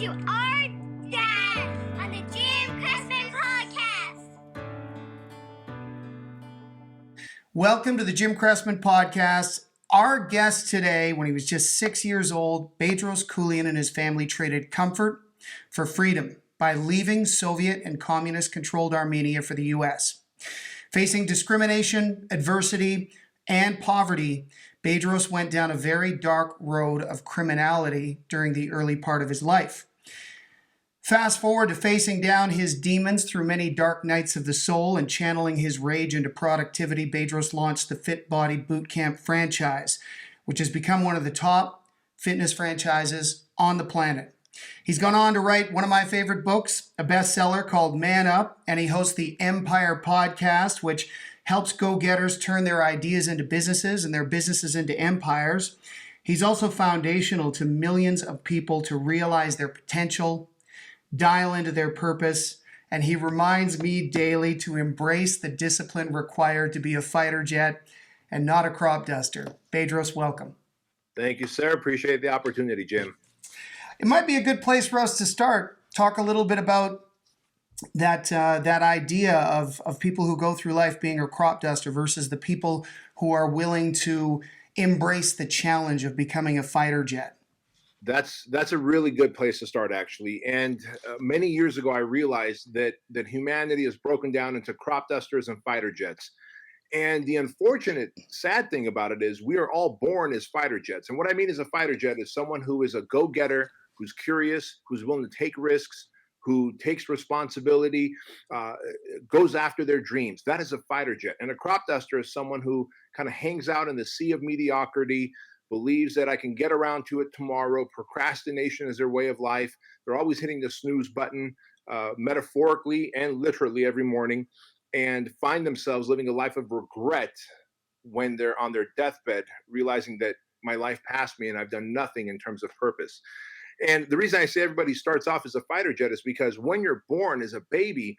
to our dad on the Jim Cressman podcast. Welcome to the Jim Cressman podcast. Our guest today, when he was just 6 years old, Bedros Keuilian and his family traded comfort for freedom by leaving Soviet and communist-controlled Armenia for the U.S. Facing discrimination, adversity, and poverty, Bedros went down a very dark road of criminality during the early part of his life. Fast forward to facing down his demons through many dark nights of the soul and channeling his rage into productivity, Bedros launched the Fit Body Bootcamp franchise, which has become one of the top fitness franchises on the planet. He's gone on to write one of my favorite books, a bestseller called Man Up, and he hosts the Empire podcast, which helps go-getters turn their ideas into businesses and their businesses into empires. He's also foundational to millions of people to realize their potential, dial into their purpose, and he reminds me daily to embrace the discipline required to be a fighter jet and not a crop duster. Bedros, welcome. Thank you, sir. Appreciate the opportunity, Jim. It might be a good place for us to start. Talk a little bit about that idea of people who go through life being a crop duster versus the people who are willing to embrace the challenge of becoming a fighter jet. That's a really good place to start, actually. And many years ago, I realized that humanity is broken down into crop dusters and fighter jets. And the unfortunate, sad thing about it is we are all born as fighter jets. And what I mean as a fighter jet is someone who is a go-getter, who's curious, who's willing to take risks, who takes responsibility, goes after their dreams. That is a fighter jet. And a crop duster is someone who kind of hangs out in the sea of mediocrity, believes that I can get around to it tomorrow. Procrastination is their way of life. They're always hitting the snooze button, metaphorically and literally every morning, and find themselves living a life of regret when they're on their deathbed, realizing that my life passed me and I've done nothing in terms of purpose. And the reason I say everybody starts off as a fighter jet is because when you're born as a baby,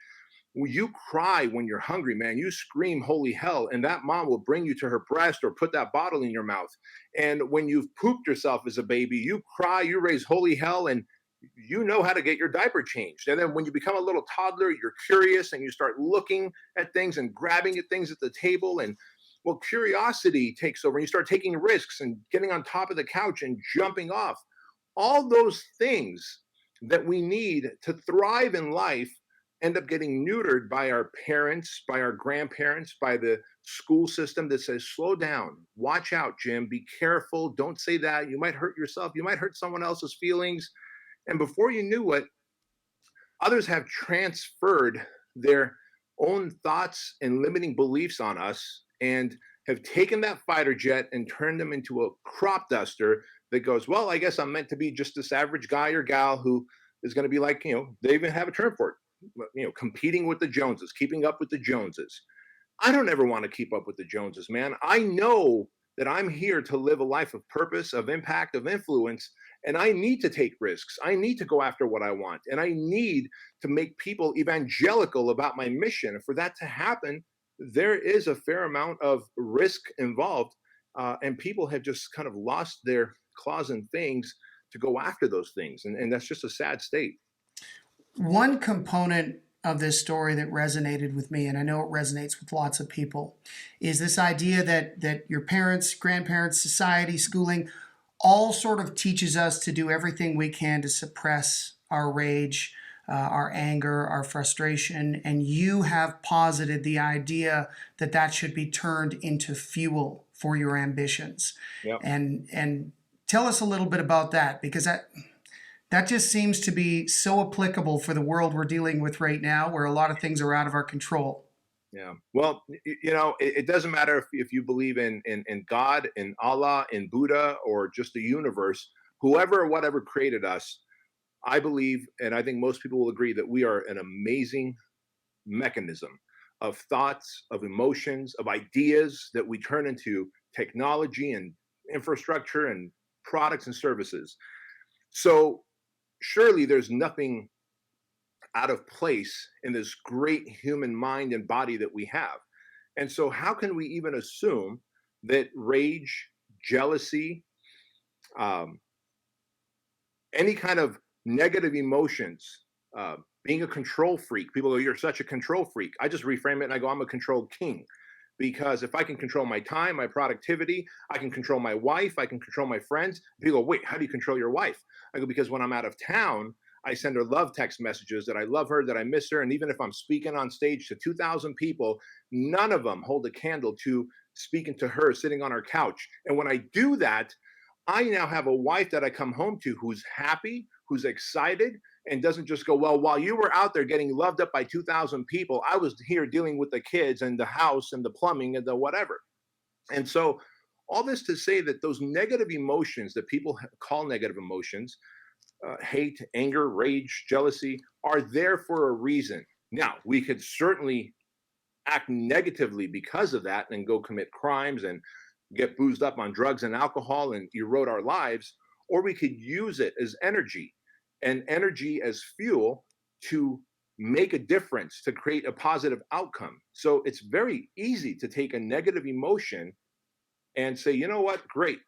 you cry when you're hungry, man. You scream, holy hell, and that mom will bring you to her breast or put that bottle in your mouth. And when you've pooped yourself as a baby, you cry, you raise holy hell, and you know how to get your diaper changed. And then when you become a little toddler, you're curious and you start looking at things and grabbing at things at the table. And well, curiosity takes over and you start taking risks and getting on top of the couch and jumping off. All those things that we need to thrive in life end up getting neutered by our parents, by our grandparents, by the school system that says, slow down, watch out, Jim, be careful, don't say that, you might hurt yourself, you might hurt someone else's feelings. And before you knew it, others have transferred their own thoughts and limiting beliefs on us and have taken that fighter jet and turned them into a crop duster that goes, well, I guess I'm meant to be just this average guy or gal who is going to be like, they even have a term for it, competing with the Joneses, keeping up with the Joneses. I don't ever want to keep up with the Joneses, man. I know that I'm here to live a life of purpose, of impact, of influence, and I need to take risks. I need to go after what I want, and I need to make people evangelical about my mission. And for that to happen, there is a fair amount of risk involved, and people have just kind of lost their claws and things to go after those things, and that's just a sad state. One component of this story that resonated with me, and I know it resonates with lots of people, is this idea that your parents, grandparents, society, schooling, all sort of teaches us to do everything we can to suppress our rage, our anger, our frustration, and you have posited the idea that should be turned into fuel for your ambitions. Yep. And tell us a little bit about that, because that just seems to be so applicable for the world we're dealing with right now, where a lot of things are out of our control. Yeah. Well, it doesn't matter if you believe in God, in Allah, in Buddha, or just the universe, whoever or whatever created us. I believe, and I think most people will agree, that we are an amazing mechanism of thoughts, of emotions, of ideas that we turn into technology and infrastructure and products and services. So surely there's nothing out of place in this great human mind and body that we have. And so how can we even assume that rage, jealousy, any kind of negative emotions, being a control freak. People go, "You're such a control freak." I just reframe it and I go, "I'm a control king." Because if I can control my time, my productivity, I can control my wife, I can control my friends. People go, "Wait, how do you control your wife?" I go, "Because when I'm out of town, I send her love text messages that I love her, that I miss her. And even if I'm speaking on stage to 2,000 people, none of them hold a candle to speaking to her sitting on her couch." And when I do that, I now have a wife that I come home to who's happy, who's excited, and doesn't just go, "Well, while you were out there getting loved up by 2,000 people, I was here dealing with the kids and the house and the plumbing and the whatever." And so, all this to say that those negative emotions that people call negative emotions, hate, anger, rage, jealousy, are there for a reason. Now, we could certainly act negatively because of that and go commit crimes and get boozed up on drugs and alcohol and erode our lives, or we could use it as energy and energy as fuel to make a difference, to create a positive outcome. So it's very easy to take a negative emotion and say, "You know what? Great.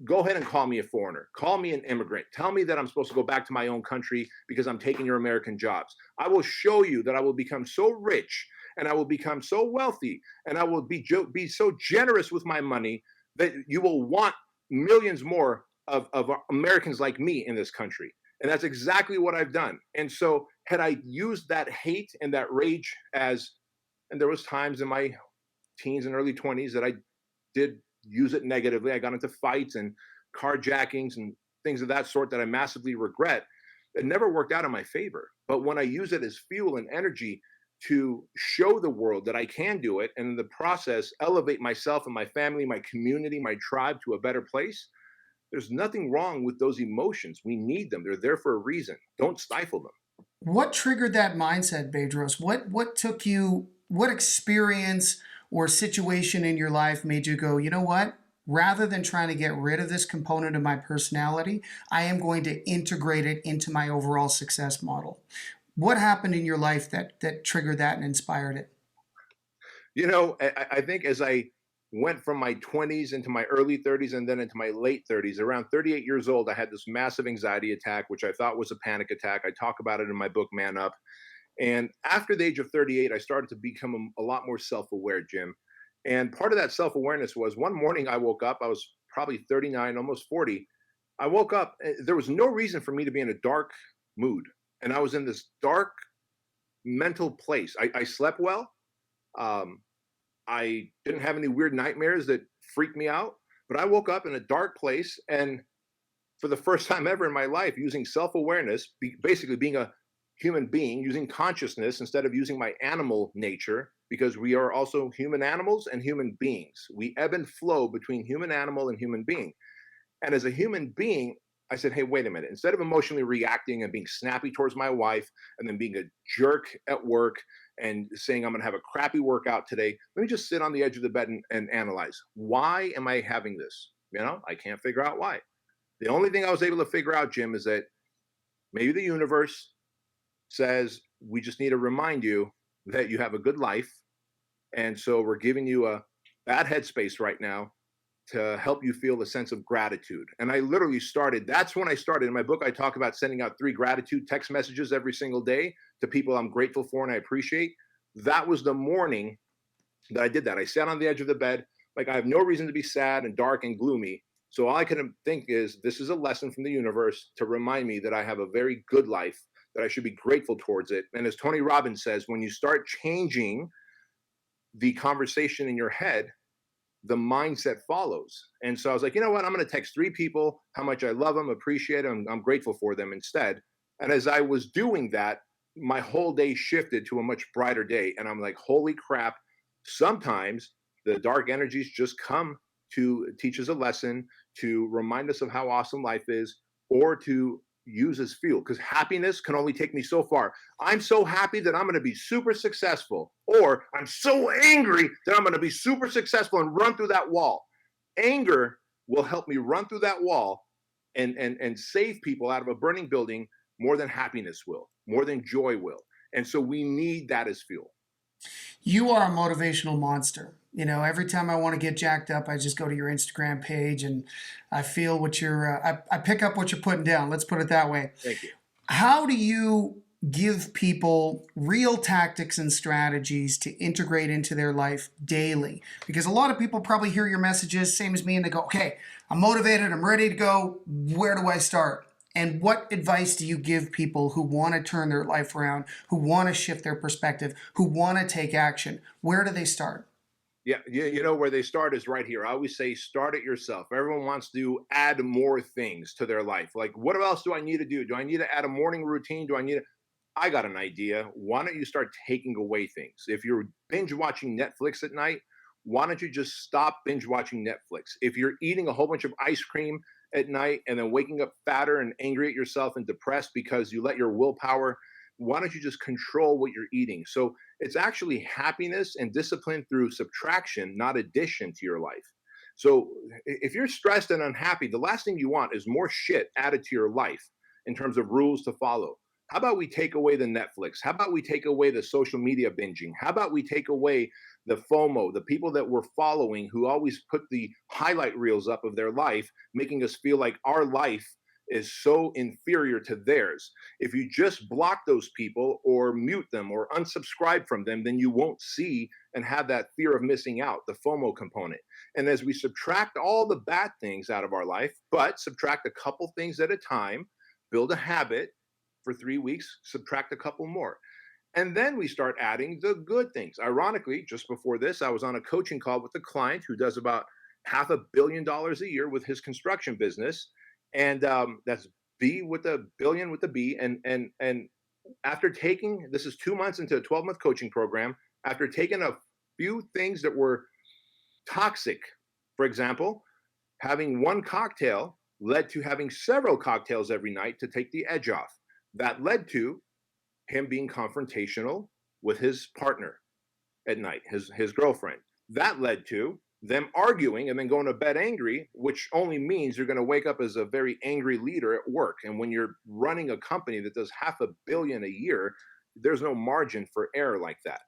Go ahead and call me a foreigner. Call me an immigrant. Tell me that I'm supposed to go back to my own country because I'm taking your American jobs. I will show you that I will become so rich and I will become so wealthy and I will be so generous with my money that you will want millions more of Americans like me in this country." And that's exactly what I've done. And so had I used that hate and that rage as, and there was times in my teens and early 20s that I did use it negatively. I got into fights and carjackings and things of that sort that I massively regret. It never worked out in my favor. But when I use it as fuel and energy to show the world that I can do it, and in the process, elevate myself and my family, my community, my tribe to a better place, there's nothing wrong with those emotions. We need them. They're there for a reason. Don't stifle them. What triggered that mindset, Bedros? What took you, what experience or situation in your life made you go, "You know what? Rather than trying to get rid of this component of my personality, I am going to integrate it into my overall success model"? What happened in your life that triggered that and inspired it? I think as I went from my 20s into my early 30s and then into my late 30s, around 38 years old, I had this massive anxiety attack, which I thought was a panic attack. I talk about it in my book, Man Up. And after the age of 38, I started to become a lot more self aware, Jim. And part of that self awareness was one morning I woke up, I was probably 39, almost 40. I woke up, there was no reason for me to be in a dark mood. And I was in this dark mental place. I slept well. Um, I didn't have any weird nightmares that freaked me out, but I woke up in a dark place. And for the first time ever in my life, using self awareness, basically being a human being, using consciousness instead of using my animal nature, because we are also human animals and human beings. We ebb and flow between human animal and human being. And as a human being, I said, "Hey, wait a minute. Instead of emotionally reacting and being snappy towards my wife and then being a jerk at work and saying I'm going to have a crappy workout today, let me just sit on the edge of the bed and analyze. Why am I having this? I can't figure out why." The only thing I was able to figure out, Jim, is that maybe the universe says we just need to remind you that you have a good life. And so we're giving you a bad headspace right now to help you feel a sense of gratitude. And I literally that's when I started. In my book, I talk about sending out 3 gratitude text messages every single day to people I'm grateful for and I appreciate. That was the morning that I did that. I sat on the edge of the bed, like I have no reason to be sad and dark and gloomy. So all I can think is this is a lesson from the universe to remind me that I have a very good life, that I should be grateful towards it. And as Tony Robbins says, when you start changing the conversation in your head, the mindset follows. And so I was like, you know what? I'm going to text 3 people how much I love them, appreciate them, I'm grateful for them instead. And as I was doing that, my whole day shifted to a much brighter day. And I'm like, holy crap. Sometimes the dark energies just come to teach us a lesson, to remind us of how awesome life is, or to use as fuel, because happiness can only take me so far. I'm so happy that I'm going to be super successful, or I'm so angry that I'm going to be super successful and run through that wall. Anger will help me run through that wall and save people out of a burning building more than happiness will, more than joy will. And so we need that as fuel. You are a motivational monster. You know, every time I want to get jacked up, I just go to your Instagram page and I feel what you're, I pick up what you're putting down. Let's put it that way. Thank you. How do you give people real tactics and strategies to integrate into their life daily? Because a lot of people probably hear your messages, same as me, and they go, okay, I'm motivated, I'm ready to go. Where do I start? And what advice do you give people who want to turn their life around, who want to shift their perspective, who want to take action? Where do they start? Yeah, you know where they start is right here. I always say start it yourself. Everyone wants to add more things to their life. Like, what else do I need to do? Do I need to add a morning routine? Do I need to? I got an idea. Why don't you start taking away things? If you're binge watching Netflix at night, why don't you just stop binge watching Netflix? If you're eating a whole bunch of ice cream at night and then waking up fatter and angry at yourself and depressed because you let your willpower, why don't you just control what you're eating? So it's actually happiness and discipline through subtraction, not addition to your life. So if you're stressed and unhappy, the last thing you want is more shit added to your life in terms of rules to follow. How about we take away the Netflix? How about we take away the social media binging? How about we take away the FOMO, the people that we're following who always put the highlight reels up of their life, making us feel like our life is so inferior to theirs. If you just block those people or mute them or unsubscribe from them, then you won't see and have that fear of missing out, the FOMO component. And as we subtract all the bad things out of our life, but subtract a couple things at a time, build a habit for 3 weeks, subtract a couple more. And then we start adding the good things. Ironically, just before this, I was on a coaching call with a client who does about $500 million a year with his construction business. And that's B with a billion with a B. And after taking, this is 2 months into a 12-month coaching program, after taking a few things that were toxic, for example, having one cocktail led to having several cocktails every night to take the edge off. That led to him being confrontational with his partner at night, his girlfriend. That led to them arguing and then going to bed angry, which only means you're going to wake up as a very angry leader at work. And when you're running a company that does $500 million a year, there's no margin for error like that.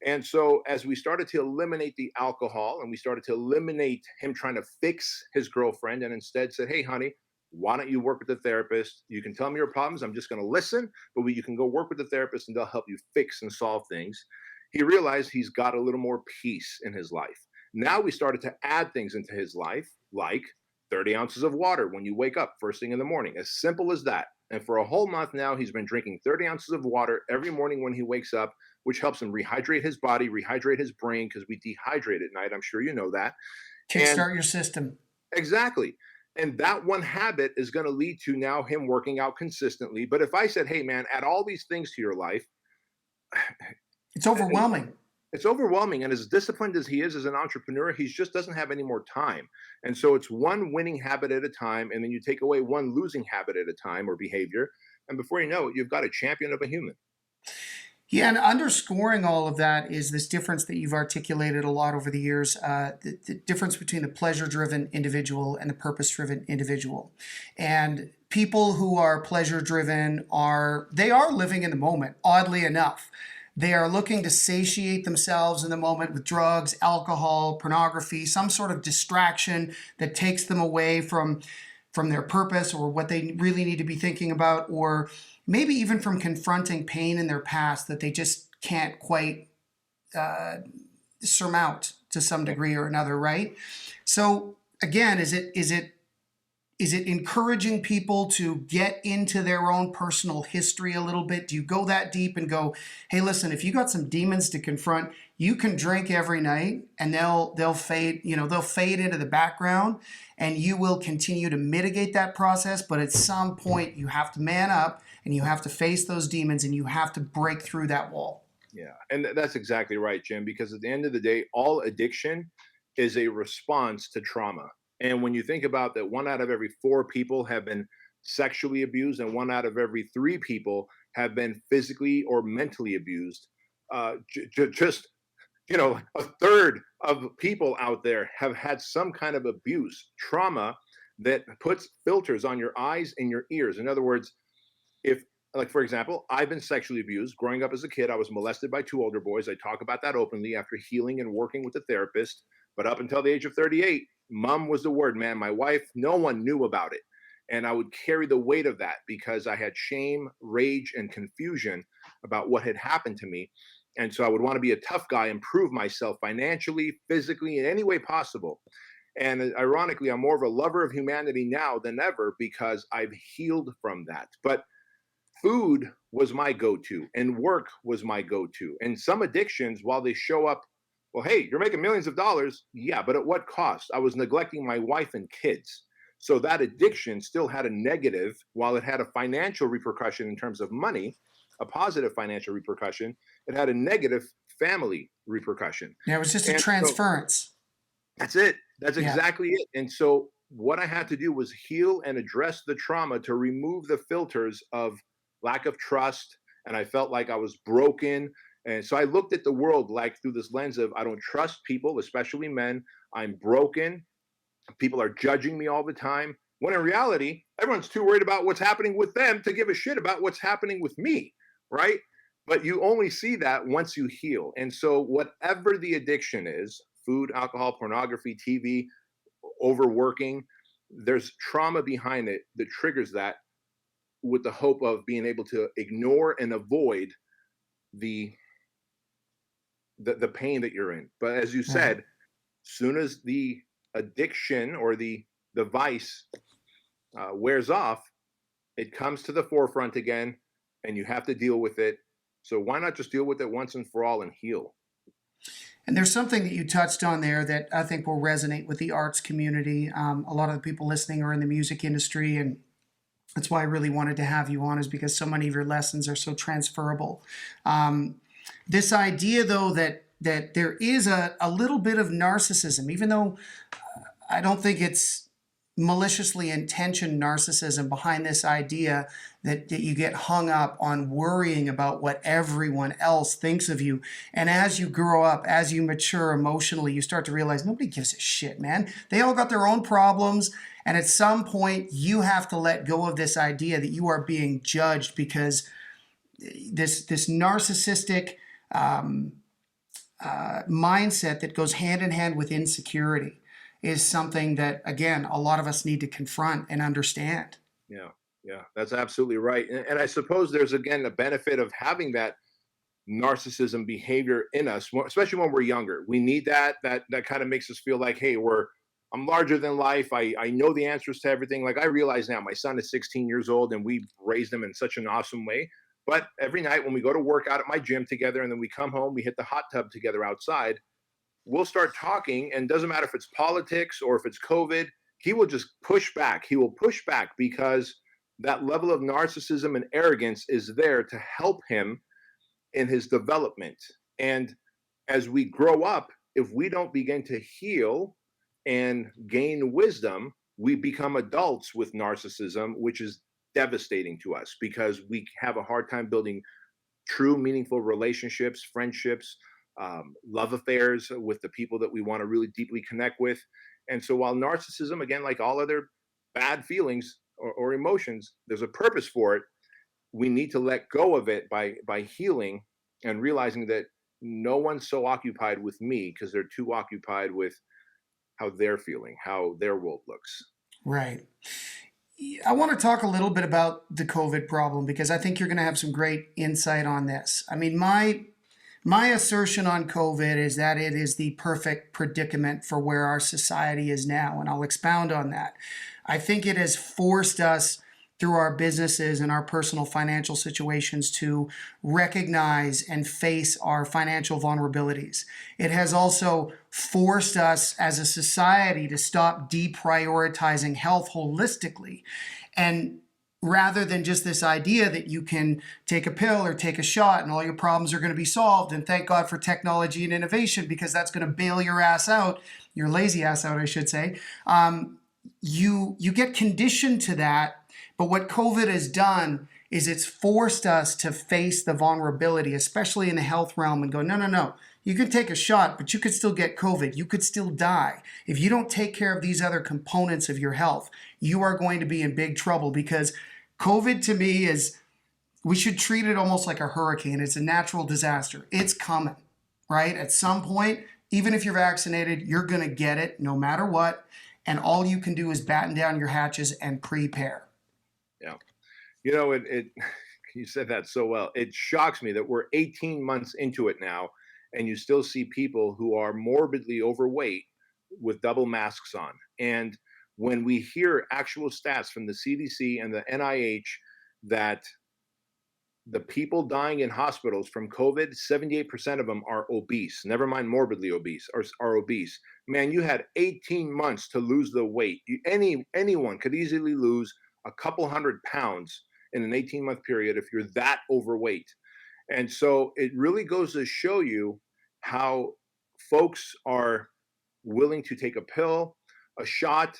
And so as we started to eliminate the alcohol and we started to eliminate him trying to fix his girlfriend and instead said, hey, honey, why don't you work with the therapist? You can tell me your problems. I'm just going to listen, but you can go work with the therapist and they'll help you fix and solve things. He realized he's got a little more peace in his life. Now we started to add things into his life, like 30 ounces of water when you wake up first thing in the morning, as simple as that. And for a whole month now, he's been drinking 30 ounces of water every morning when he wakes up, which helps him rehydrate his body, rehydrate his brain, because we dehydrate at night. I'm sure you know that. Kickstart your system. Exactly. And that one habit is going to lead to now him working out consistently. But if I said, hey, man, add all these things to your life, it's overwhelming. It's overwhelming. And as disciplined as he is as an entrepreneur, he just doesn't have any more time. And so it's one winning habit at a time. And then you take away one losing habit at a time or behavior. And before you know it, you've got a champion of a human. Yeah, and underscoring all of that is this difference that you've articulated a lot over the years, the difference between the pleasure-driven individual and the purpose-driven individual. And people who are pleasure-driven are living in the moment, oddly enough. They are looking to satiate themselves in the moment with drugs, alcohol, pornography, some sort of distraction that takes them away from their purpose or what they really need to be thinking about, or maybe even from confronting pain in their past that they just can't quite surmount to some degree or another, right? So again, is it encouraging people to get into their own personal history a little bit? Do you go that deep and go, hey, listen, if you got some demons to confront, you can drink every night and they'll fade, they'll fade into the background and you will continue to mitigate that process. But at some point you have to man up and you have to face those demons and you have to break through that wall. Yeah, and that's exactly right, Jim, because at the end of the day, all addiction is a response to trauma. And when you think about that, 1 out of every 4 people have been sexually abused and 1 out of every 3 people have been physically or mentally abused. Just, a third of people out there have had some kind of abuse, trauma that puts filters on your eyes and your ears. In other words, if like, for example, I've been sexually abused. Growing up as a kid, I was molested by two older boys. I talk about that openly after healing and working with a therapist. But up until the age of 38, mom was the word, man. My wife, no one knew about it. And I would carry the weight of that because I had shame, rage, and confusion about what had happened to me. And so I would want to be a tough guy and prove myself financially, physically, in any way possible. And ironically, I'm more of a lover of humanity now than ever because I've healed from that. But food was my go-to and work was my go-to. And some addictions, while they show up, well, hey, you're making millions of dollars. Yeah, but at what cost? I was neglecting my wife and kids. So that addiction still had a negative, while it had a financial repercussion in terms of money, a positive financial repercussion, it had a negative family repercussion. Yeah, it was just a And so transference. that's it. That's Yeah. exactly it. And so what I had to do was heal and address the trauma to remove the filters of lack of trust. And I felt like I was broken. And so I looked at the world like through this lens of I don't trust people, especially men. I'm broken. People are judging me all the time. When in reality, everyone's too worried about what's happening with them to give a shit about what's happening with me, right? But you only see that once you heal. And so whatever the addiction is, food, alcohol, pornography, TV, overworking, there's trauma behind it that triggers that, with the hope of being able to ignore and avoid the pain that you're in. But as you said, soon as the addiction or the vice wears off, it comes to the forefront again, and you have to deal with it. So why not just deal with it once and for all and heal? And there's something that you touched on there that I think will resonate with the arts community. A lot of the people listening are in the music industry, and that's why I really wanted to have you on, is because so many of your lessons are so transferable. This idea, though, that there is a little bit of narcissism, even though I don't think it's maliciously intentioned narcissism behind this idea that you get hung up on worrying about what everyone else thinks of you. And as you grow up, as you mature emotionally, you start to realize nobody gives a shit, man. They all got their own problems. And at some point, you have to let go of this idea that you are being judged, because this narcissistic mindset that goes hand in hand with insecurity is something that, again, a lot of us need to confront and understand. Yeah, that's absolutely right. And I suppose there's, again, a benefit of having that narcissism behavior in us, especially when we're younger. We need that kind of makes us feel like, hey, I'm larger than life. I know the answers to everything. Like, I realize now my son is 16 years old and we've raised him in such an awesome way. But every night when we go to work out at my gym together and then we come home, we hit the hot tub together outside, we'll start talking, and doesn't matter if it's politics or if it's COVID, he will just push back. He will push back because that level of narcissism and arrogance is there to help him in his development. And as we grow up, if we don't begin to heal and gain wisdom, we become adults with narcissism, which is devastating to us because we have a hard time building true, meaningful relationships, friendships, love affairs with the people that we want to really deeply connect with. And so while narcissism, again, like all other bad feelings or emotions, there's a purpose for it, we need to let go of it by healing and realizing that no one's so occupied with me because they're too occupied with how they're feeling, how their world looks. Right. I want to talk a little bit about the COVID problem, because I think you're going to have some great insight on this. I mean, my assertion on COVID is that it is the perfect predicament for where our society is now, and I'll expound on that. I think it has forced us through our businesses and our personal financial situations to recognize and face our financial vulnerabilities. It has also forced us as a society to stop deprioritizing health holistically. And rather than just this idea that you can take a pill or take a shot and all your problems are going to be solved, and thank God for technology and innovation, because that's going to bail your ass out, your lazy ass out, I should say. You get conditioned to that. But what COVID has done is it's forced us to face the vulnerability, especially in the health realm, and go, no. You could take a shot, but you could still get COVID. You could still die. If you don't take care of these other components of your health, you are going to be in big trouble, because COVID to me is we should treat it almost like a hurricane. It's a natural disaster. It's coming, right? At some point, even if you're vaccinated, you're going to get it no matter what. And all you can do is batten down your hatches and prepare. Yeah. You know, it you said that so well. It shocks me that we're 18 months into it now, and you still see people who are morbidly overweight with double masks on. And when we hear actual stats from the CDC and the NIH that the people dying in hospitals from COVID, 78% of them are obese, never mind morbidly obese, are obese. Man, you had 18 months to lose the weight. Anyone could easily lose a couple 100 pounds in an 18-month period if you're that overweight. And so it really goes to show you how folks are willing to take a pill, a shot,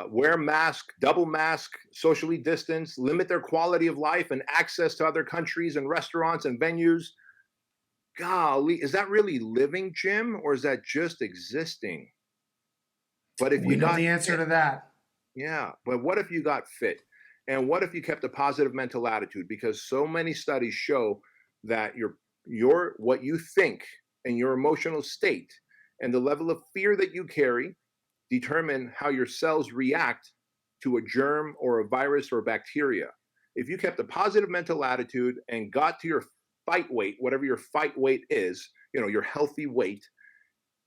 wear a mask, double mask, socially distance, limit their quality of life and access to other countries and restaurants and venues. Golly, is that really living, Jim, or is that just existing? But if We know the answer to that. Yeah, but what if you got fit? And what if you kept a positive mental attitude? Because so many studies show that your what you think and your emotional state and the level of fear that you carry determine how your cells react to a germ or a virus or bacteria. If you kept a positive mental attitude and got to your fight weight, whatever your fight weight is, your healthy weight,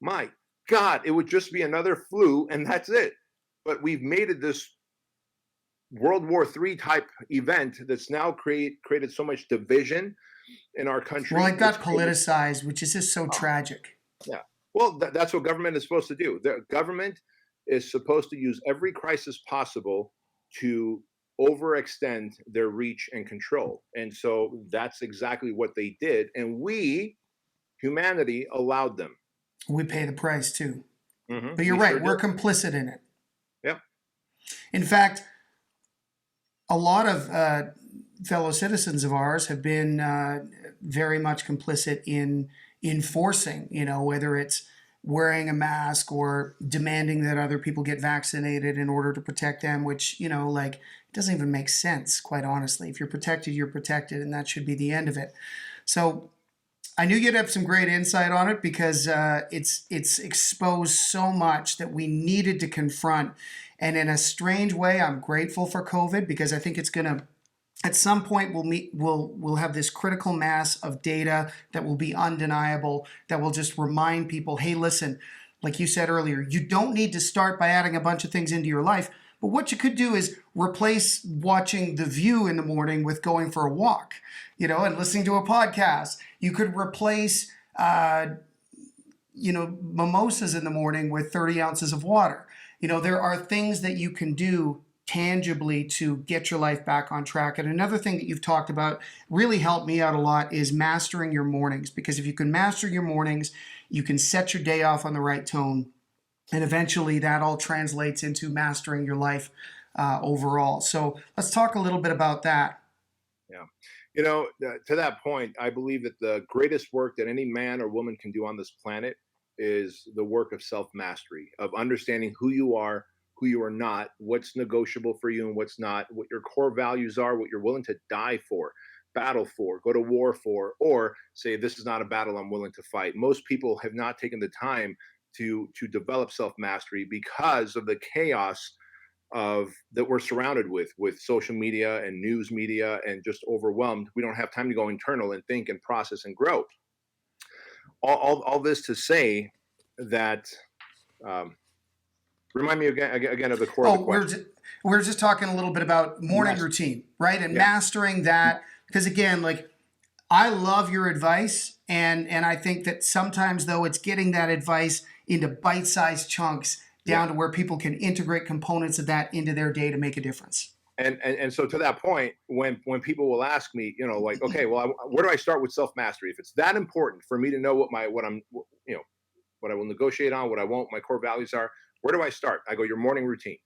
my God, it would just be another flu and that's it. But we've made it this World War III type event that's now created so much division in our country. Well, it got politicized, which is just so tragic. Yeah. Well, that's what government is supposed to do. The government is supposed to use every crisis possible to overextend their reach and control. And so that's exactly what they did. And we, humanity, allowed them. We pay the price too. Mm-hmm. But you're right, we're complicit in it. Yep. In fact, a lot of fellow citizens of ours have been very much complicit in enforcing, whether it's wearing a mask or demanding that other people get vaccinated in order to protect them, which, it doesn't even make sense, quite honestly. If you're protected, you're protected, and that should be the end of it. So I knew you'd have some great insight on it because it's exposed so much that we needed to confront. And in a strange way, I'm grateful for COVID because I think it's going to, at some point, we'll have this critical mass of data that will be undeniable, that will just remind people, hey, listen, like you said earlier, you don't need to start by adding a bunch of things into your life. But what you could do is replace watching The View in the morning with going for a walk, and listening to a podcast. You could replace, mimosas in the morning with 30 ounces of water. There are things that you can do tangibly to get your life back on track. And another thing that you've talked about really helped me out a lot is mastering your mornings. Because if you can master your mornings, you can set your day off on the right tone. And eventually that all translates into mastering your life overall. So let's talk a little bit about that. Yeah. To that point, I believe that the greatest work that any man or woman can do on this planet is the work of self-mastery, of understanding who you are not, what's negotiable for you and what's not, what your core values are, what you're willing to die for, battle for, go to war for, or say, this is not a battle I'm willing to fight. Most people have not taken the time to develop self-mastery because of the chaos that we're surrounded with social media and news media and just overwhelmed. We don't have time to go internal and think and process and grow. All this to say that, remind me again of the core of the question. We're just talking a little bit about morning routine, right? And mastering that, because again, I love your advice, and I think that sometimes though it's getting that advice into bite-sized chunks down to where people can integrate components of that into their day to make a difference. And so to that point, when people will ask me, okay, well, where do I start with self-mastery? If it's that important for me to know what I will negotiate on, what I won't, my core values are, where do I start? I go, your morning routine.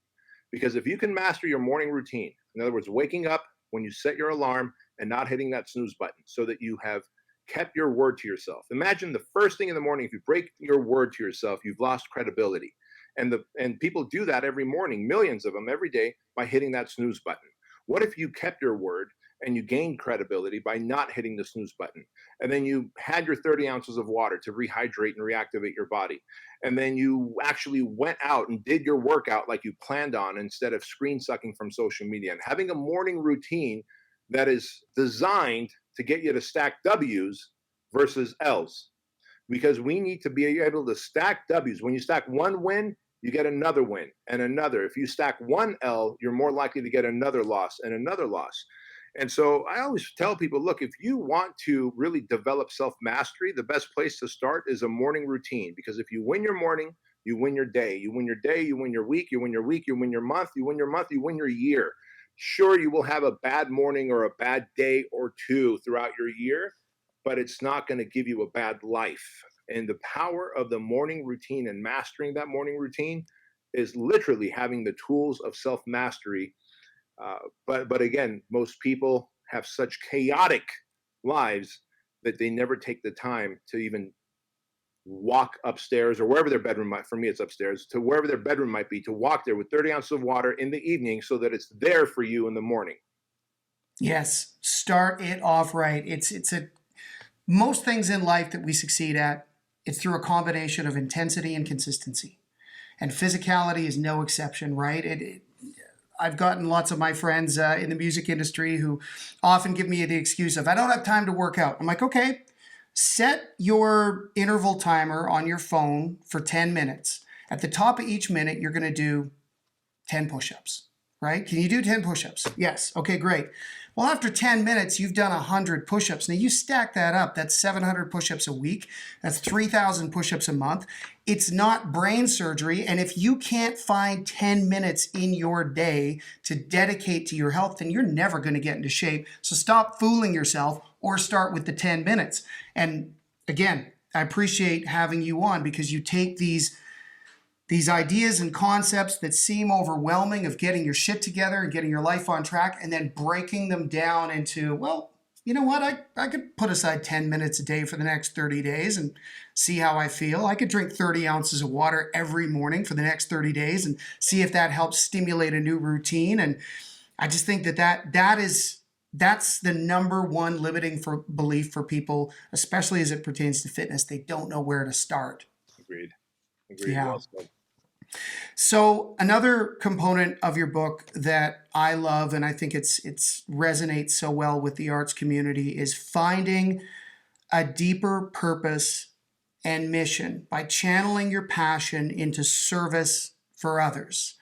Because if you can master your morning routine, in other words, waking up when you set your alarm and not hitting that snooze button so that you have kept your word to yourself. Imagine the first thing in the morning, if you break your word to yourself, you've lost credibility. And people do that every morning, millions of them every day, by hitting that snooze button. What if you kept your word and you gained credibility by not hitting the snooze button. And then you had your 30 ounces of water to rehydrate and reactivate your body. And then you actually went out and did your workout like you planned on instead of screen sucking from social media. And having a morning routine that is designed to get you to stack W's versus L's. Because we need to be able to stack W's. When you stack one win, you get another win and another. If you stack one L, you're more likely to get another loss and another loss. And so I always tell people, look, if you want to really develop self-mastery, the best place to start is a morning routine. Because if you win your morning, you win your day. You win your day, you win your week, you win your week, you win your month, you win your month, you win your year. Sure, you will have a bad morning or a bad day or two throughout your year, but it's not going to give you a bad life. And the power of the morning routine and mastering that morning routine is literally having the tools of self-mastery. But again, most people have such chaotic lives that they never take the time to even walk upstairs or wherever their bedroom might, for me it's upstairs, to wherever their bedroom might be, to walk there with 30 ounces of water in the evening so that it's there for you in the morning. Yes, start it off right. Most things in life that we succeed at, it's through a combination of intensity and consistency. And physicality is no exception, right? I've gotten lots of my friends in the music industry who often give me the excuse of, I don't have time to work out. I'm like, okay, set your interval timer on your phone for 10 minutes. At the top of each minute, you're going to do 10 push-ups, right? Can you do 10 push-ups? Yes. Okay, great. Well, after 10 minutes, you've done 100 push-ups. Now, you stack that up. That's 700 push-ups a week. That's 3,000 push-ups a month. It's not brain surgery. And if you can't find 10 minutes in your day to dedicate to your health, then you're never going to get into shape. So stop fooling yourself or start with the 10 minutes. And again, I appreciate having you on because you take these ideas and concepts that seem overwhelming of getting your shit together and getting your life on track and then breaking them down into, well, you know what? I could put aside 10 minutes a day for the next 30 days and see how I feel. I could drink 30 ounces of water every morning for the next 30 days and see if that helps stimulate a new routine. And I just think that's the number one limiting belief for people, especially as it pertains to fitness. They don't know where to start. Agreed. Yeah. Well said. So another component of your book that I love, and I think it's resonates so well with the arts community, is finding a deeper purpose and mission by channeling your passion into service for others.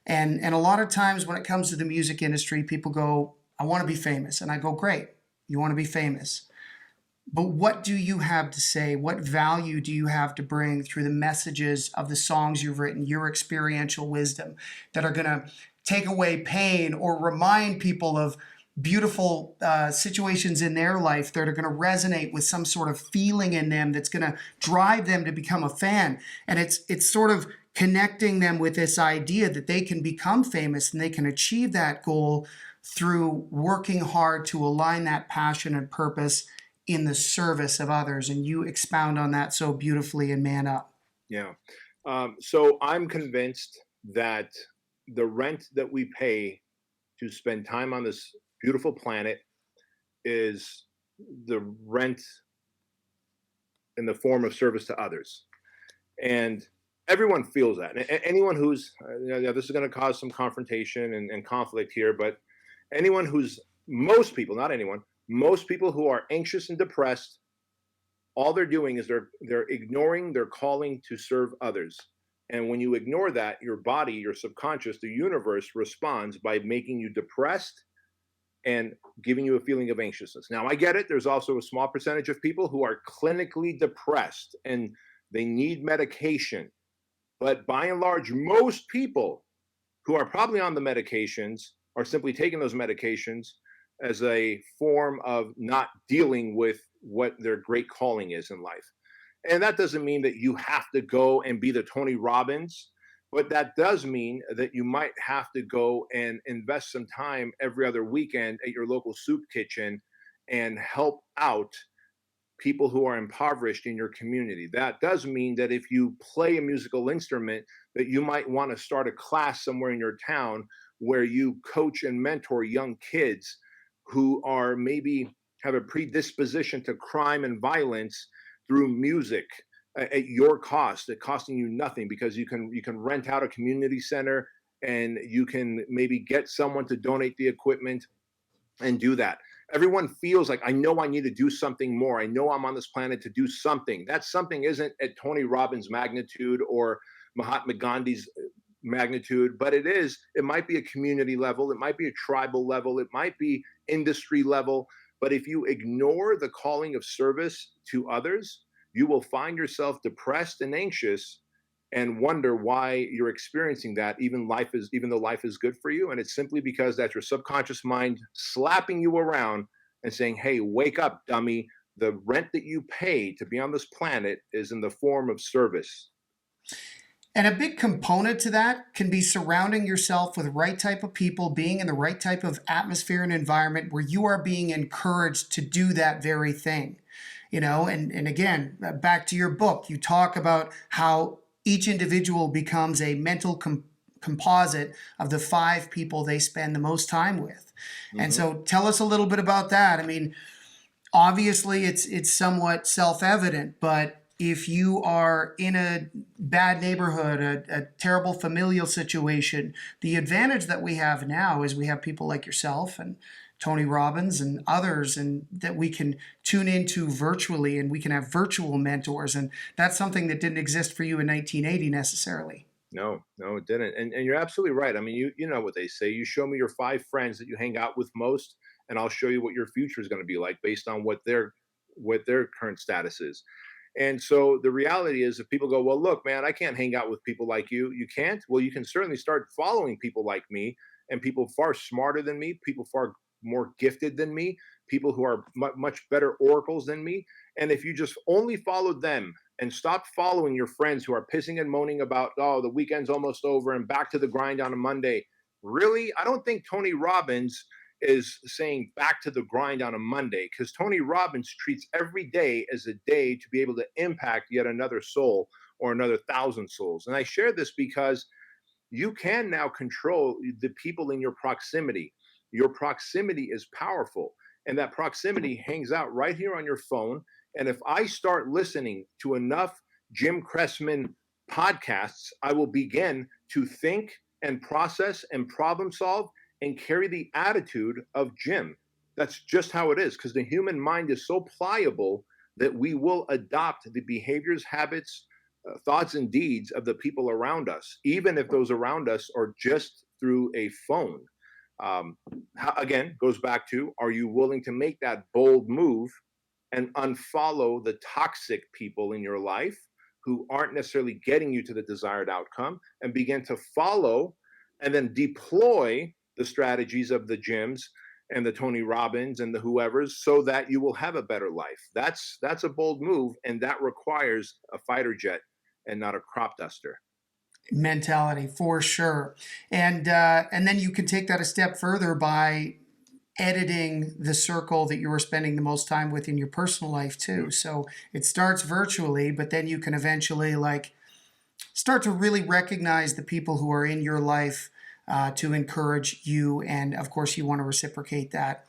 And a lot of times when it comes to the music industry, people go, I want to be famous. And I go, great, you want to be famous. But what do you have to say? What value do you have to bring through the messages of the songs you've written, your experiential wisdom that are going to take away pain or remind people of beautiful situations in their life that are going to resonate with some sort of feeling in them that's going to drive them to become a fan? And it's sort of connecting them with this idea that they can become famous and they can achieve that goal through working hard to align that passion and purpose in the service of others. And you expound on that so beautifully in Man Up. Yeah. So I'm convinced that the rent that we pay to spend time on this beautiful planet is the rent in the form of service to others. And everyone feels that. And anyone who's, this is going to cause some confrontation and conflict here, but most people who are anxious and depressed, all they're doing is they're ignoring their calling to serve others. And when you ignore that, your body, your subconscious, the universe responds by making you depressed and giving you a feeling of anxiousness. Now, I get it. There's also a small percentage of people who are clinically depressed and they need medication. But by and large, most people who are probably on the medications are simply taking those medications as a form of not dealing with what their great calling is in life. And that doesn't mean that you have to go and be the Tony Robbins, but that does mean that you might have to go and invest some time every other weekend at your local soup kitchen and help out people who are impoverished in your community. That does mean that if you play a musical instrument, that you might want to start a class somewhere in your town where you coach and mentor young kids who are maybe have a predisposition to crime and violence through music at your cost, at costing you nothing, because you can rent out a community center and you can maybe get someone to donate the equipment and do that. Everyone feels like, I know I need to do something more. I know I'm on this planet to do something. That something isn't at Tony Robbins' magnitude or Mahatma Gandhi's magnitude, but it might be a community level, it might be a tribal level, it might be industry level. But if you ignore the calling of service to others, you will find yourself depressed and anxious and wonder why you're experiencing that, even though life is good for you. And it's simply because that's your subconscious mind slapping you around and saying, hey, wake up, dummy. The rent that you pay to be on this planet is in the form of service. And a big component to that can be surrounding yourself with the right type of people, being in the right type of atmosphere and environment where you are being encouraged to do that very thing. And again, back to your book, you talk about how each individual becomes a mental composite of the 5 people they spend the most time with. Mm-hmm. And so tell us a little bit about that. I mean, obviously it's somewhat self-evident, but if you are in a bad neighborhood, a terrible familial situation, the advantage that we have now is we have people like yourself and Tony Robbins and others, and that we can tune into virtually, and we can have virtual mentors. And that's something that didn't exist for you in 1980 necessarily. No, it didn't. And you're absolutely right. I mean, you know what they say. You show me your 5 friends that you hang out with most, and I'll show you what your future is going to be like based on what their current status is. And so the reality is, if people go, well, look, man, I can't hang out with people like you. You can't? Well, you can certainly start following people like me, and people far smarter than me, people far more gifted than me, people who are much better oracles than me. And if you just only followed them and stop following your friends who are pissing and moaning about, oh, the weekend's almost over and back to the grind on a Monday. Really? I don't think Tony Robbins is saying back to the grind on a Monday, because Tony Robbins treats every day as a day to be able to impact yet another soul or another 1,000 souls. And I share this because you can now control the people in your proximity. Your proximity is powerful, and that proximity hangs out right here on your phone. And if I start listening to enough Jim Cressman podcasts, I will begin to think and process and problem solve and carry the attitude of Jim. That's just how it is, because the human mind is so pliable that we will adopt the behaviors, habits, thoughts, and deeds of the people around us, even if those around us are just through a phone. Again, goes back to, are you willing to make that bold move and unfollow the toxic people in your life who aren't necessarily getting you to the desired outcome, and begin to follow and then deploy the strategies of the Jims and the Tony Robbins and the whoever's, so that you will have a better life? That's a bold move, and that requires a fighter jet and not a crop duster Mentality, for sure. And then you can take that a step further by editing the circle that you were spending the most time with in your personal life too. So it starts virtually, but then you can eventually start to really recognize the people who are in your life to encourage you. And of course, you want to reciprocate that.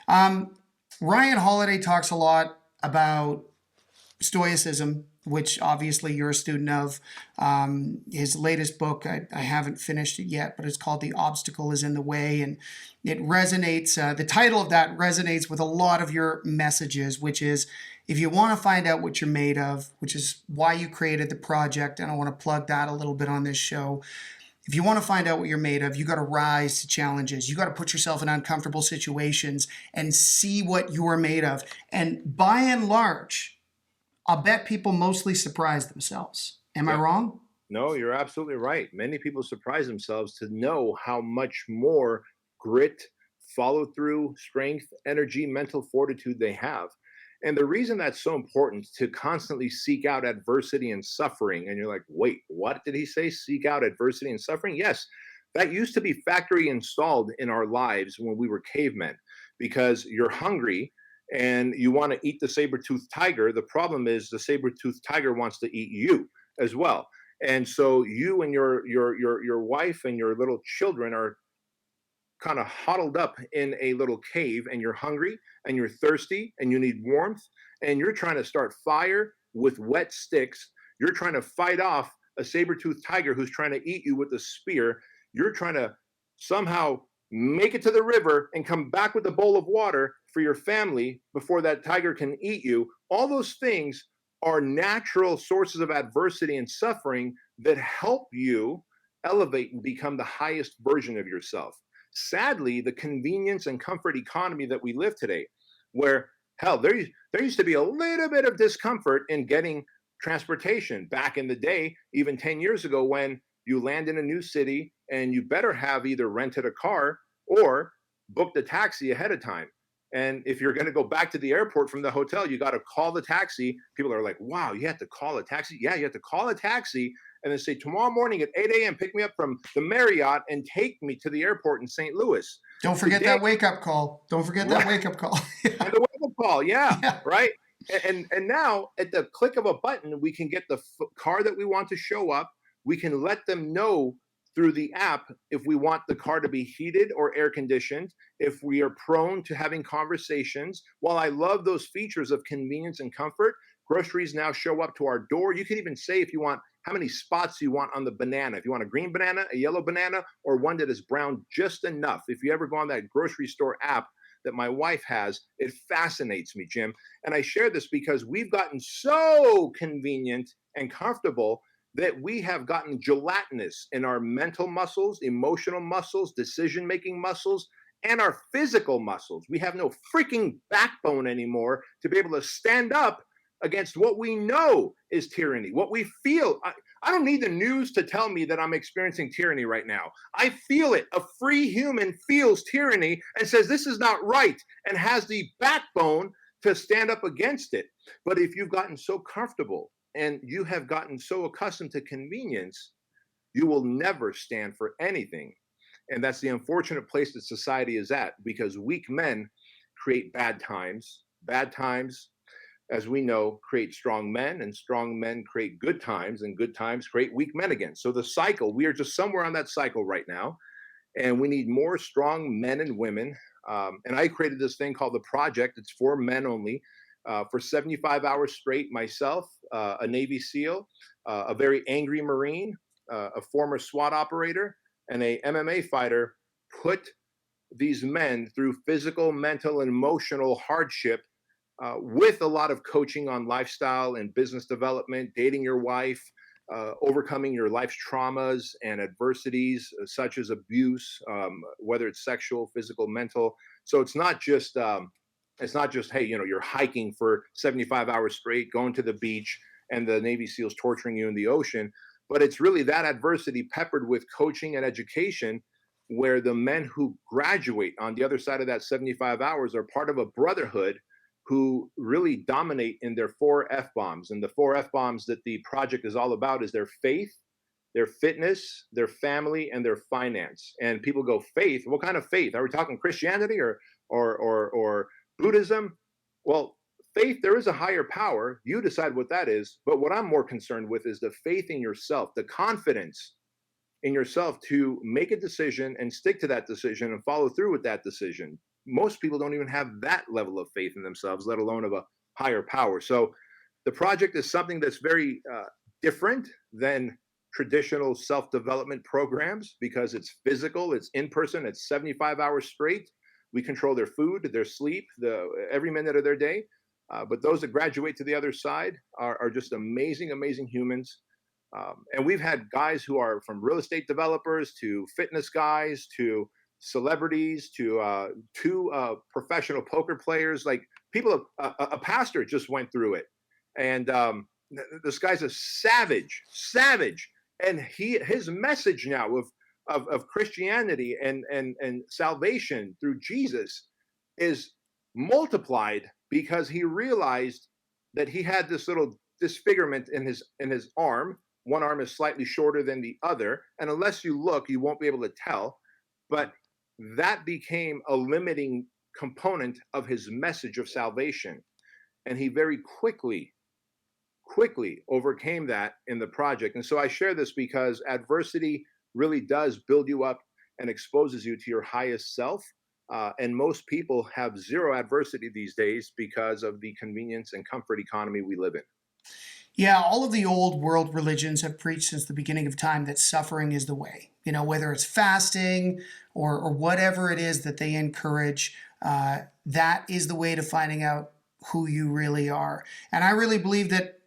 Ryan Holiday talks a lot about Stoicism, which obviously you're a student of. His latest book, I haven't finished it yet, but it's called The Obstacle is in the Way. And it resonates, the title of that resonates with a lot of your messages, which is, if you want to find out what you're made of, which is why you created the project, and I want to plug that a little bit on this show. If you want to find out what you're made of, you got to rise to challenges. You got to put yourself in uncomfortable situations and see what you are made of. And by and large, I'll bet people mostly surprise themselves. Am I wrong? No, you're absolutely right. Many people surprise themselves to know how much more grit, follow through, strength, energy, mental fortitude they have. And the reason that's so important to constantly seek out adversity and suffering, and you're like, wait, what did he say? Seek out adversity and suffering? Yes, that used to be factory installed in our lives when we were cavemen, because you're hungry and you want to eat the saber-toothed tiger. The problem is the saber-toothed tiger wants to eat you as well. And so you and your wife and your little children are kind of huddled up in a little cave and you're hungry and you're thirsty and you need warmth and you're trying to start fire with wet sticks. You're trying to fight off a saber-toothed tiger who's trying to eat you with a spear. You're trying to somehow make it to the river and come back with a bowl of water for your family before that tiger can eat you. All those things are natural sources of adversity and suffering that help you elevate and become the highest version of yourself. Sadly, the convenience and comfort economy that we live today, where hell, there used to be a little bit of discomfort in getting transportation back in the day, even 10 years ago, when you land in a new city and you better have either rented a car or booked a taxi ahead of time. And if you're going to go back to the airport from the hotel, you got to call the taxi. People are like, wow, you have to call a taxi? Yeah, you have to call a taxi and then say, tomorrow morning at 8 a.m., pick me up from the Marriott and take me to the airport in St. Louis. Don't forget that wake-up call. Don't forget that wake-up call. And the wake-up call, Yeah. right? And now, at the click of a button, we can get the car that we want to show up. We can let them know through the app if we want the car to be heated or air conditioned, if we are prone to having conversations. While I love those features of convenience and comfort, groceries now show up to our door. You can even say if you want how many spots you want on the banana. If you want a green banana, a yellow banana, or one that is brown just enough. If you ever go on that grocery store app that my wife has, it fascinates me, Jim. And I share this because we've gotten so convenient and comfortable that we have gotten gelatinous in our mental muscles, emotional muscles, decision-making muscles, and our physical muscles. We have no freaking backbone anymore to be able to stand up against what we know is tyranny, what we feel. I don't need the news to tell me that I'm experiencing tyranny right now. I feel it. A free human feels tyranny and says this is not right and has the backbone to stand up against it. But if you've gotten so comfortable and you have gotten so accustomed to convenience, you will never stand for anything. And that's the unfortunate place that society is at, because weak men create bad times. Bad times, as we know, create strong men, and strong men create good times, and good times create weak men again. So the cycle, we are just somewhere on that cycle right now. And we need more strong men and women. And I created this thing called The Project. It's for men only. For 75 hours straight, myself, a Navy SEAL, a very angry Marine, a former SWAT operator, and a MMA fighter put these men through physical, mental, and emotional hardship with a lot of coaching on lifestyle and business development, dating your wife, overcoming your life's traumas and adversities, such as abuse, whether it's sexual, physical, mental. So it's not just, hey, you're hiking for 75 hours straight, going to the beach, and the Navy SEALs torturing you in the ocean. But it's really that adversity peppered with coaching and education, where the men who graduate on the other side of that 75 hours are part of a brotherhood who really dominate in their 4 F-bombs. And the 4 F-bombs that the project is all about is their faith, their fitness, their family, and their finance. And people go, faith? What kind of faith? Are we talking Christianity or Buddhism? Well, faith, there is a higher power. You decide what that is. But what I'm more concerned with is the faith in yourself, the confidence in yourself to make a decision and stick to that decision and follow through with that decision. Most people don't even have that level of faith in themselves, let alone of a higher power. So the project is something that's very different than traditional self-development programs, because it's physical, it's in person, it's 75 hours straight. We control their food, their sleep, every minute of their day. But those that graduate to the other side are just amazing, amazing humans. And we've had guys who are from real estate developers to fitness guys to celebrities to 2 professional poker players. Like people, a pastor just went through it. And this guy's a savage. And his message now of Christianity and salvation through Jesus is multiplied, because he realized that he had this little disfigurement in his arm. One arm is slightly shorter than the other, and unless you look, you won't be able to tell. But that became a limiting component of his message of salvation, and he very quickly overcame that in the project. And so I share this because adversity really does build you up and exposes you to your highest self. And most people have zero adversity these days because of the convenience and comfort economy we live in. Yeah, all of the old world religions have preached since the beginning of time that suffering is the way. Whether it's fasting or whatever it is that they encourage, that is the way to finding out who you really are. And I really believe that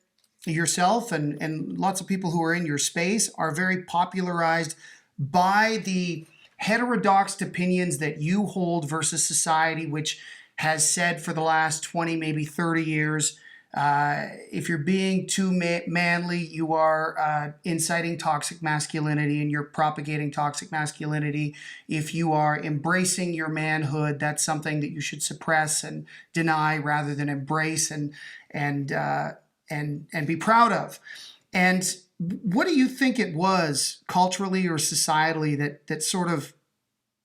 yourself and lots of people who are in your space are very popularized by the heterodox opinions that you hold versus society, which has said for the last 20, maybe 30 years, if you're being too manly, you are inciting toxic masculinity and you're propagating toxic masculinity. If you are embracing your manhood, that's something that you should suppress and deny rather than embrace and be proud of. And what do you think it was culturally or societally that sort of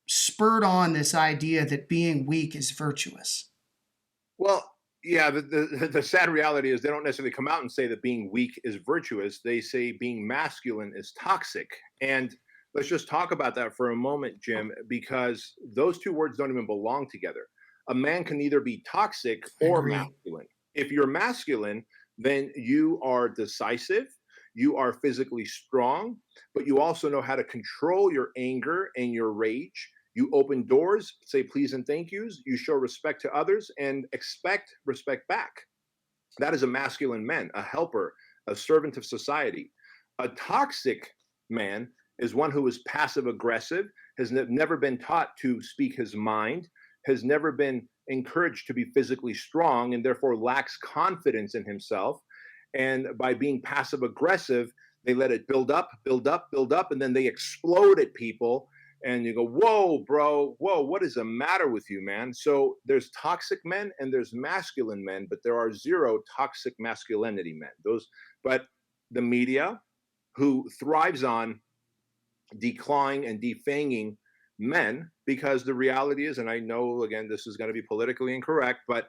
spurred on this idea that being weak is virtuous? Well, yeah, the sad reality is they don't necessarily come out and say that being weak is virtuous. They say being masculine is toxic. And let's just talk about that for a moment, Jim, because those two words don't even belong together. A man can either be toxic or masculine. If you're masculine, then you are decisive, you are physically strong, but you also know how to control your anger and your rage. You open doors, say please and thank yous. You show respect to others and expect respect back. That is a masculine man, a helper, a servant of society. A toxic man is one who is passive aggressive, has never been taught to speak his mind, has never been encouraged to be physically strong, and therefore lacks confidence in himself. And by being passive aggressive, they let it build up, build up, build up, and then they explode at people. And you go, whoa, bro, whoa, what is the matter with you, man? So there's toxic men and there's masculine men, but there are zero toxic masculinity men. But the media, who thrives on declawing and defanging men, because the reality is, and I know, again, this is going to be politically incorrect, but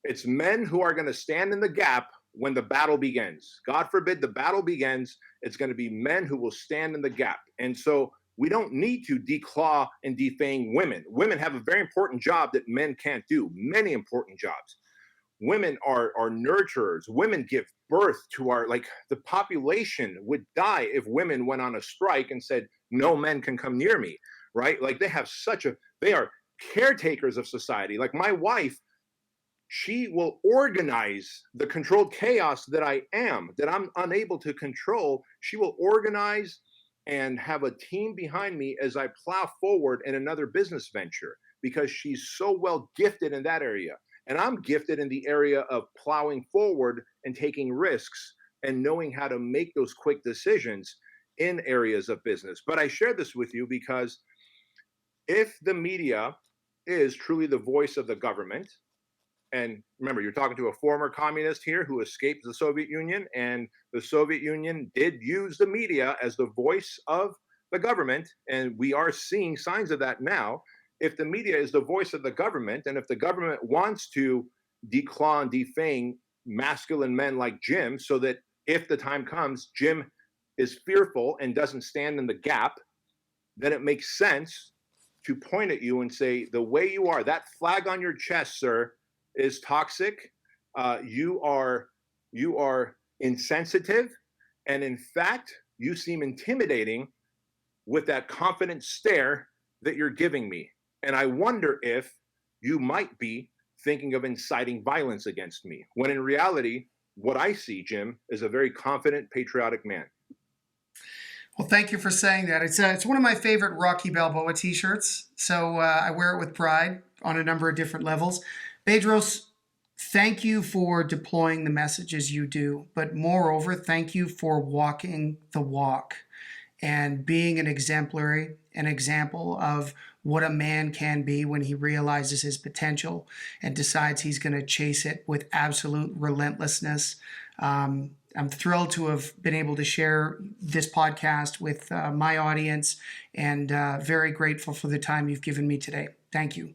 it's men who are going to stand in the gap when the battle begins. God forbid the battle begins, it's going to be men who will stand in the gap. And so we don't need to declaw and defang women. Women have a very important job that men can't do, many important jobs. Women are nurturers. Women give birth to the population would die if women went on a strike and said, no men can come near me, right? Like they are caretakers of society. Like my wife, she will organize the controlled chaos that I'm unable to control. She will organize and have a team behind me as I plow forward in another business venture, because she's so well gifted in that area. And I'm gifted in the area of plowing forward and taking risks and knowing how to make those quick decisions in areas of business. But I share this with you because if the media is truly the voice of the government, and remember, you're talking to a former communist here who escaped the Soviet Union, and the Soviet Union did use the media as the voice of the government, and we are seeing signs of that now. If the media is the voice of the government, and if the government wants to declaw and defang masculine men like Jim, so that if the time comes, Jim is fearful and doesn't stand in the gap, then it makes sense to point at you and say, the way you are, that flag on your chest, sir, is toxic. You are insensitive, and in fact, you seem intimidating with that confident stare that you're giving me. And I wonder if you might be thinking of inciting violence against me, when in reality, what I see, Jim, is a very confident, patriotic man. Well, thank you for saying that. It's one of my favorite Rocky Balboa t-shirts, so I wear it with pride on a number of different levels. Bedros, thank you for deploying the messages you do, but moreover, thank you for walking the walk and being an example of what a man can be when he realizes his potential and decides he's going to chase it with absolute relentlessness. I'm thrilled to have been able to share this podcast with my audience, and very grateful for the time you've given me today. Thank you.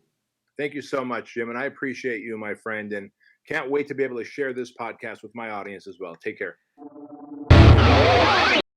Thank you so much, Jim. And I appreciate you, my friend, and can't wait to be able to share this podcast with my audience as well. Take care.